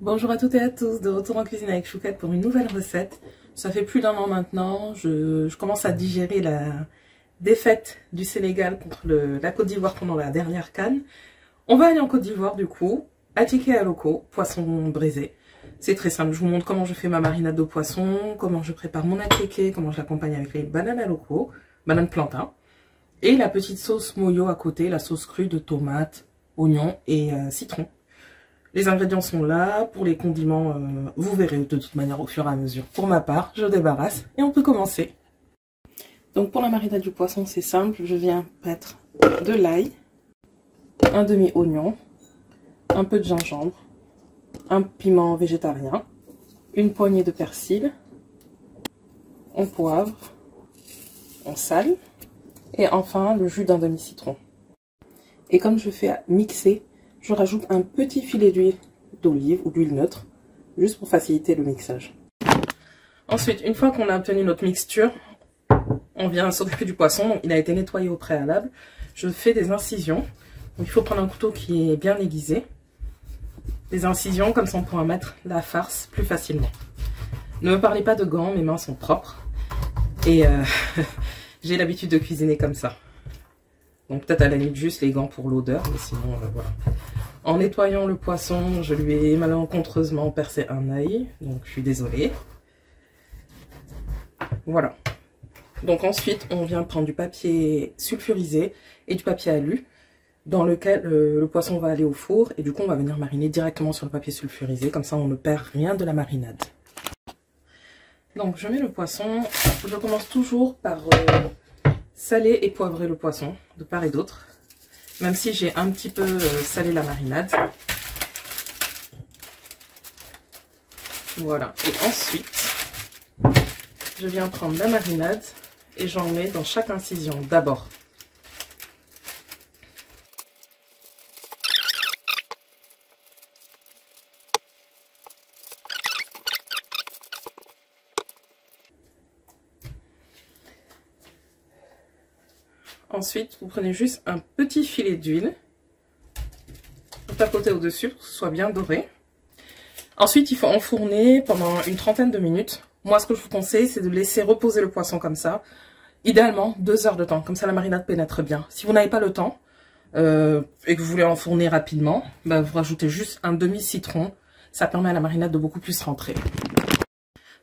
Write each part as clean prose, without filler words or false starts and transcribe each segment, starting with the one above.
Bonjour à toutes et à tous, de retour en cuisine avec Chouquette pour une nouvelle recette. Ça fait plus d'1 an maintenant, je commence à digérer la défaite du Sénégal contre la Côte d'Ivoire pendant la dernière CAN. On va aller en Côte d'Ivoire du coup, attiéké à loco, poisson braisé. C'est très simple, je vous montre comment je fais ma marinade de poisson, comment je prépare mon attiéké, comment je l'accompagne avec les bananes à loco, bananes plantain. Et la petite sauce moyo à côté, la sauce crue de tomates, oignons et citron. Les ingrédients sont là, pour les condiments, vous verrez de toute manière au fur et à mesure. Pour ma part, je débarrasse et on peut commencer. Donc pour la marinade du poisson, c'est simple, je viens mettre de l'ail, un demi-oignon, un peu de gingembre, un piment végétarien, une poignée de persil, on poivre, on sale et enfin le jus d'un demi-citron. Et comme je fais mixer, je rajoute un petit filet d'huile d'olive ou d'huile neutre, juste pour faciliter le mixage. Ensuite, une fois qu'on a obtenu notre mixture, on vient s'occuper du poisson. Donc, il a été nettoyé au préalable. Je fais des incisions. Donc, il faut prendre un couteau qui est bien aiguisé. Des incisions, comme ça on pourra mettre la farce plus facilement. Ne me parlez pas de gants, mes mains sont propres. Et j'ai l'habitude de cuisiner comme ça. Donc peut-être à la limite juste les gants pour l'odeur, mais sinon voilà. En nettoyant le poisson, je lui ai malencontreusement percé un œil, donc je suis désolée. Voilà. Donc ensuite, on vient prendre du papier sulfurisé et du papier alu, dans lequel le poisson va aller au four, et du coup on va venir mariner directement sur le papier sulfurisé, comme ça on ne perd rien de la marinade. Donc je mets le poisson, je commence toujours par saler et poivrer le poisson de part et d'autre, même si j'ai un petit peu salé la marinade. Voilà, et ensuite je viens prendre la marinade et j'en mets dans chaque incision d'abord. Ensuite, vous prenez juste un petit filet d'huile. Vous tapotez au-dessus pour que ce soit bien doré. Ensuite, il faut enfourner pendant une trentaine de minutes. Moi, ce que je vous conseille, c'est de laisser reposer le poisson comme ça. Idéalement, 2 heures de temps. Comme ça, la marinade pénètre bien. Si vous n'avez pas le temps et que vous voulez enfourner rapidement, bah, vous rajoutez juste un demi-citron. Ça permet à la marinade de beaucoup plus rentrer.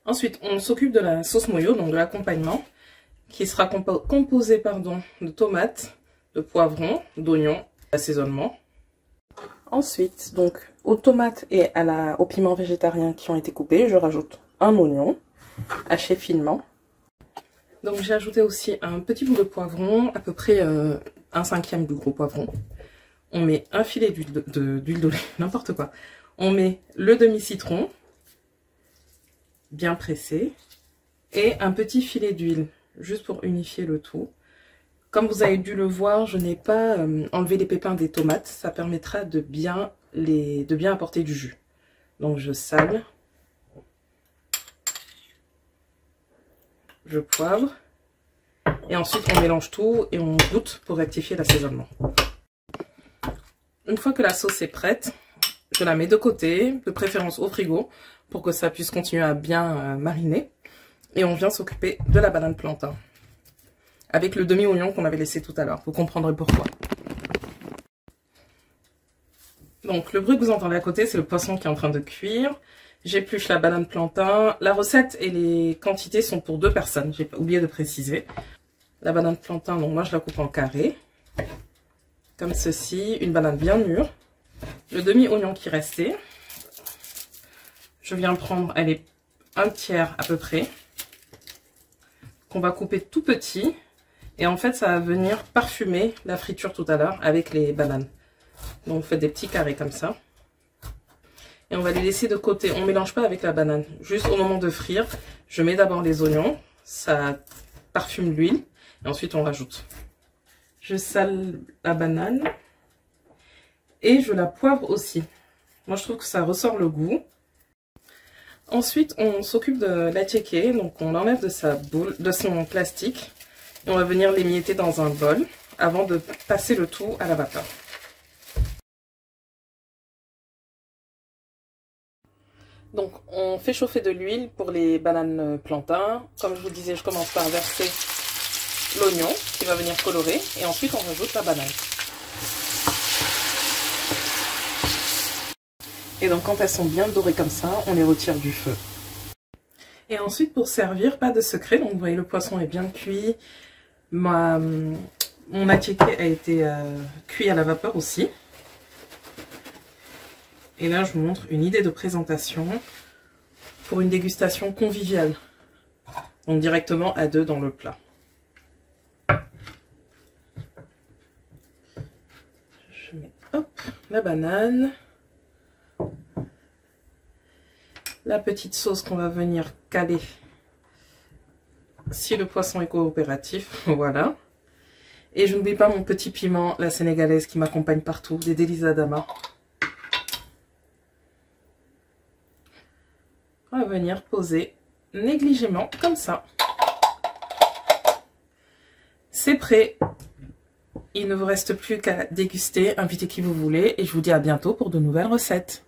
Ensuite, on s'occupe de la sauce moyo, donc de l'accompagnement, qui sera composé de tomates, de poivrons, d'oignons, d'assaisonnement. Ensuite, donc aux tomates et au piment végétarien qui ont été coupés, je rajoute un oignon haché finement. Donc j'ai ajouté aussi un petit bout de poivron, à peu près 1/5 du gros poivron. On met un filet d'huile d'olive, n'importe quoi. On met le demi-citron, bien pressé, et un petit filet d'huile, juste pour unifier le tout. Comme vous avez dû le voir, je n'ai pas enlevé les pépins des tomates. Ça permettra de bien apporter du jus. Donc je sale, je poivre, et ensuite on mélange tout et on goûte pour rectifier l'assaisonnement. Une fois que la sauce est prête, je la mets de côté, de préférence au frigo, pour que ça puisse continuer à bien mariner. Et on vient s'occuper de la banane plantain, avec le demi-oignon qu'on avait laissé tout à l'heure. Vous comprendrez pourquoi. Donc le bruit que vous entendez à côté, c'est le poisson qui est en train de cuire. J'épluche la banane plantain. La recette et les quantités sont pour 2 personnes. J'ai oublié de préciser. La banane plantain, donc moi je la coupe en carrés. Comme ceci. Une banane bien mûre. Le demi-oignon qui restait. Je viens prendre, elle est 1/3 à peu près, qu'on va couper tout petit. Et en fait, ça va venir parfumer la friture tout à l'heure avec les bananes. Donc, vous faites des petits carrés comme ça. Et on va les laisser de côté. On ne mélange pas avec la banane. Juste au moment de frire, je mets d'abord les oignons. Ça parfume l'huile. Et ensuite, on rajoute. Je sale la banane. Et je la poivre aussi. Moi, je trouve que ça ressort le goût. Ensuite, on s'occupe de l'attiéké. Donc, on l'enlève de sa boule, de son plastique. Et on va venir l'émietter dans un bol avant de passer le tout à la vapeur. Donc on fait chauffer de l'huile pour les bananes plantains. Comme je vous disais, je commence par verser l'oignon qui va venir colorer et ensuite on rajoute la banane. Et donc quand elles sont bien dorées comme ça, on les retire du feu. Et ensuite pour servir, pas de secret, donc vous voyez le poisson est bien cuit. Mon attiéké a été cuit à la vapeur aussi. Et là je vous montre une idée de présentation pour une dégustation conviviale. Donc directement à deux dans le plat. Je mets hop, la banane. La petite sauce qu'on va venir caler si le poisson est coopératif, voilà. Et je n'oublie pas mon petit piment, la sénégalaise qui m'accompagne partout, des délices d'Adama. On va venir poser négligemment comme ça. C'est prêt. Il ne vous reste plus qu'à déguster, invitez qui vous voulez et je vous dis à bientôt pour de nouvelles recettes.